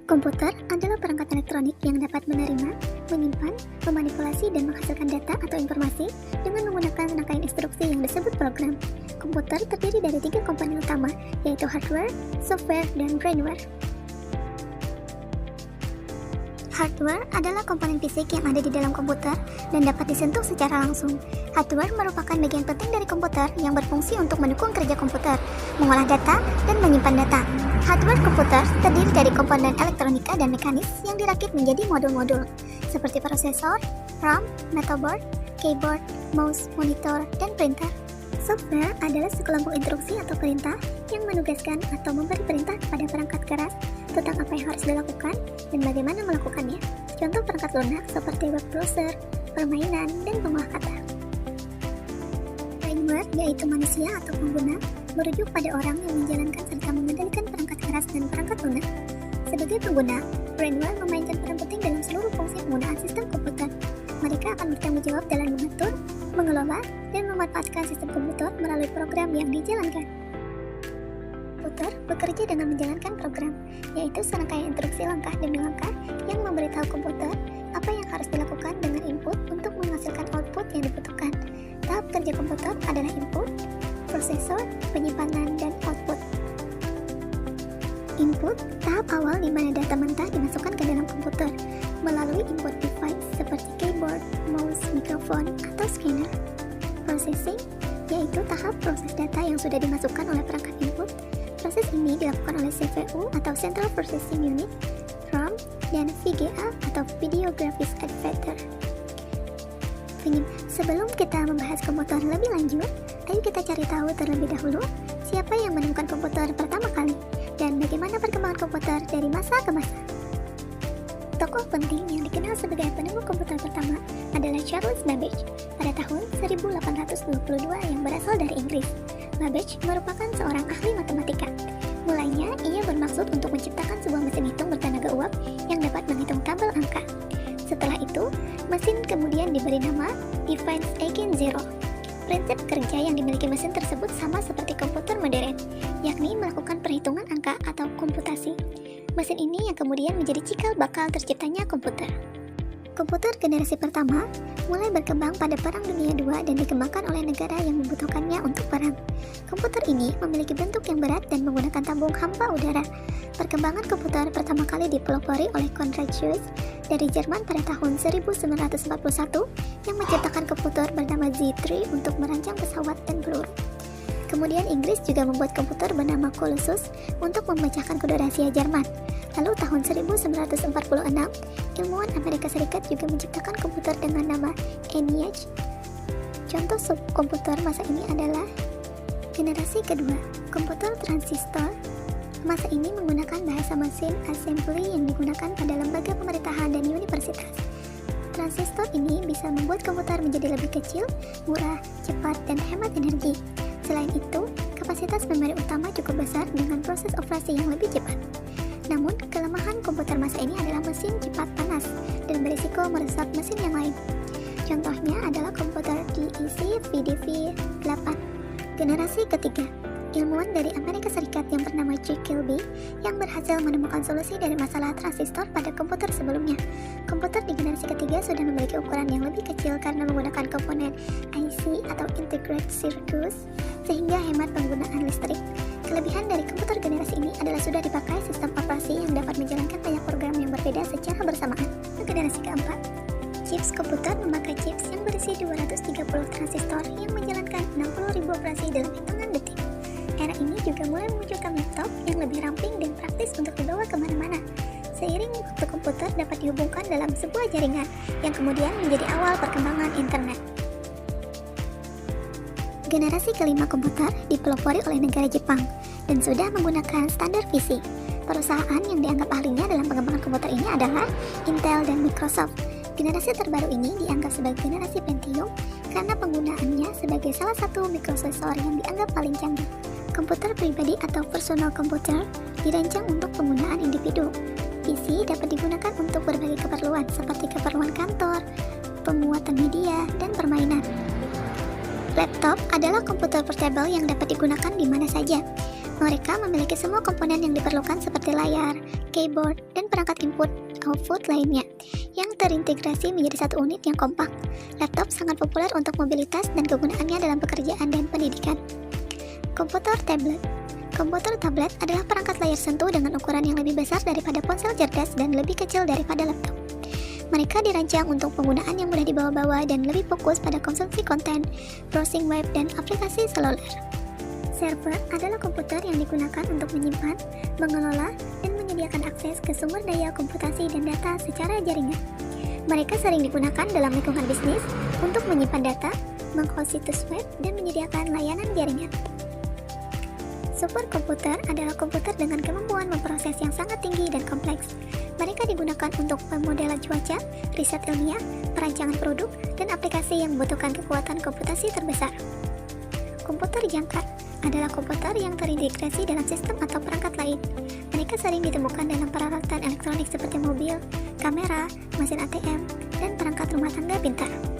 Komputer adalah perangkat elektronik yang dapat menerima, menyimpan, memanipulasi, dan menghasilkan data atau informasi dengan menggunakan rangkaian instruksi yang disebut program. Komputer terdiri dari 3 komponen utama, yaitu hardware, software, dan brainware. Hardware adalah komponen fisik yang ada di dalam komputer dan dapat disentuh secara langsung. Hardware merupakan bagian penting dari komputer yang berfungsi untuk mendukung kerja komputer, mengolah data, dan menyimpan data. Hardware komputer terdiri dari komponen elektronika dan mekanis yang dirakit menjadi modul-modul, seperti prosesor, RAM, motherboard, keyboard, mouse, monitor, dan printer. Software adalah sekelompok instruksi atau perintah yang menugaskan atau memberi perintah kepada perangkat keras tentang apa yang harus dilakukan dan bagaimana melakukannya. Contoh perangkat lunak seperti web browser, permainan, dan pengolah kata. Brainware, yaitu manusia atau pengguna, merujuk pada orang yang menjalankan serta mengendalikan perangkat keras dan perangkat lunak. Sebagai pengguna, brainware memainkan peran penting dalam seluruh fungsi penggunaan sistem komputer. Mereka akan bertanggung jawab dalam mengatur, mengelola, dan memanfaatkan sistem komputer melalui program yang dijalankan. Komputer bekerja dengan menjalankan program, yaitu serangkaian instruksi langkah demi langkah yang memberitahu komputer apa yang harus dilakukan dengan input untuk menghasilkan output yang dibutuhkan. Tahap kerja komputer adalah input, prosesor, penyimpanan, dan output. Input, tahap awal di mana data mentah dimasukkan ke dalam komputer melalui input device seperti keyboard, mouse, mikrofon, atau scanner. Processing, yaitu tahap proses data yang sudah dimasukkan oleh perangkat input. Proses ini dilakukan oleh CPU atau Central Processing Unit, RAM, dan VGA atau Video Graphics Adapter. Sebelum kita membahas komputer lebih lanjut, ayo kita cari tahu terlebih dahulu siapa yang menemukan komputer pertama kali dan bagaimana perkembangan komputer dari masa ke masa. Tokoh penting yang dikenal sebagai penemu komputer pertama adalah Charles Babbage pada tahun 1822 yang berasal dari Inggris. Babbage merupakan seorang ahli matematika. Mulanya, ia bermaksud untuk menciptakan sebuah mesin hitung bertenaga uap yang dapat menghitung tabel angka. Setelah itu, mesin kemudian diberi nama Device Again Zero. Prinsip kerja yang dimiliki mesin tersebut sama seperti komputer modern, yakni melakukan perhitungan angka atau komputasi. Mesin ini yang kemudian menjadi cikal bakal terciptanya komputer. Komputer generasi pertama mulai berkembang pada Perang Dunia II dan dikembangkan oleh negara yang membutuhkannya untuk perang. Komputer ini memiliki bentuk yang berat dan menggunakan tabung hampa udara. Perkembangan komputer pertama kali dipelopori oleh Konrad Zuse dari Jerman pada tahun 1941 yang menciptakan komputer bernama Z3 untuk merancang pesawat dan peluru. Kemudian Inggris juga membuat komputer bernama Colossus untuk memecahkan kuda rahasia Jerman. Lalu tahun 1946, ilmuwan Amerika Serikat juga menciptakan komputer dengan nama ENIAC. Contoh subkomputer masa ini adalah generasi kedua, komputer transistor. Masa ini menggunakan bahasa mesin assembly yang digunakan pada lembaga pemerintahan dan universitas. Transistor ini bisa membuat komputer menjadi lebih kecil, murah, cepat, dan hemat energi. Selain itu, kapasitas memori utama cukup besar dengan proses operasi yang lebih cepat. Namun, kelemahan komputer masa ini adalah mesin cepat panas dan berisiko merusak mesin yang lain. Contohnya adalah komputer DEC VDV-8. Generasi ketiga, ilmuwan dari Amerika Serikat yang bernama J. Kilby yang berhasil menemukan solusi dari masalah transistor pada komputer sebelumnya. Komputer di generasi ketiga sudah memiliki ukuran yang lebih kecil karena menggunakan komponen IC atau Integrated Circuits sehingga hemat penggunaan listrik. Kelebihan dari komputer generasi ini adalah sudah dipakai sistem operasi yang dapat menjalankan banyak program yang berbeda secara bersamaan. Generasi keempat, chips komputer memakai chips yang berisi 230 transistor yang menjalankan 60.000 operasi dalam hitungan detik. Era ini juga mulai memunculkan laptop yang lebih ramping dan praktis untuk dibawa kemana-mana. Seiring waktu komputer dapat dihubungkan dalam sebuah jaringan yang kemudian menjadi awal perkembangan internet. Generasi kelima komputer dipelopori oleh negara Jepang dan sudah menggunakan standar VISI. Perusahaan yang dianggap ahlinya dalam pengembangan komputer ini adalah Intel dan Microsoft. Generasi terbaru ini dianggap sebagai generasi Pentium karena penggunaannya sebagai salah satu mikroprosesor yang dianggap paling canggih. Komputer pribadi atau personal computer dirancang untuk penggunaan individu. PC dapat digunakan untuk berbagai keperluan seperti keperluan kantor, pemuatan media, dan permainan. Laptop adalah komputer portable yang dapat digunakan di mana saja. Mereka memiliki semua komponen yang diperlukan seperti layar, keyboard, dan perangkat input output lainnya yang terintegrasi menjadi satu unit yang kompak. Laptop sangat populer untuk mobilitas dan kegunaannya dalam pekerjaan dan pendidikan. Komputer tablet. Komputer tablet adalah perangkat layar sentuh dengan ukuran yang lebih besar daripada ponsel cerdas dan lebih kecil daripada laptop. Mereka dirancang untuk penggunaan yang mudah dibawa-bawa dan lebih fokus pada konsumsi konten, browsing web, dan aplikasi seluler. Server adalah komputer yang digunakan untuk menyimpan, mengelola, dan menyediakan akses ke sumber daya komputasi dan data secara jaringan. Mereka sering digunakan dalam lingkungan bisnis untuk menyimpan data, menghost situs web, dan menyediakan layanan jaringan. Superkomputer adalah komputer dengan kemampuan memproses yang sangat tinggi dan kompleks. Mereka digunakan untuk pemodelan cuaca, riset ilmiah, perancangan produk, dan aplikasi yang membutuhkan kekuatan komputasi terbesar. Komputer jangkar adalah komputer yang terintegrasi dalam sistem atau perangkat lain. Mereka sering ditemukan dalam peralatan elektronik seperti mobil, kamera, mesin ATM, dan perangkat rumah tangga pintar.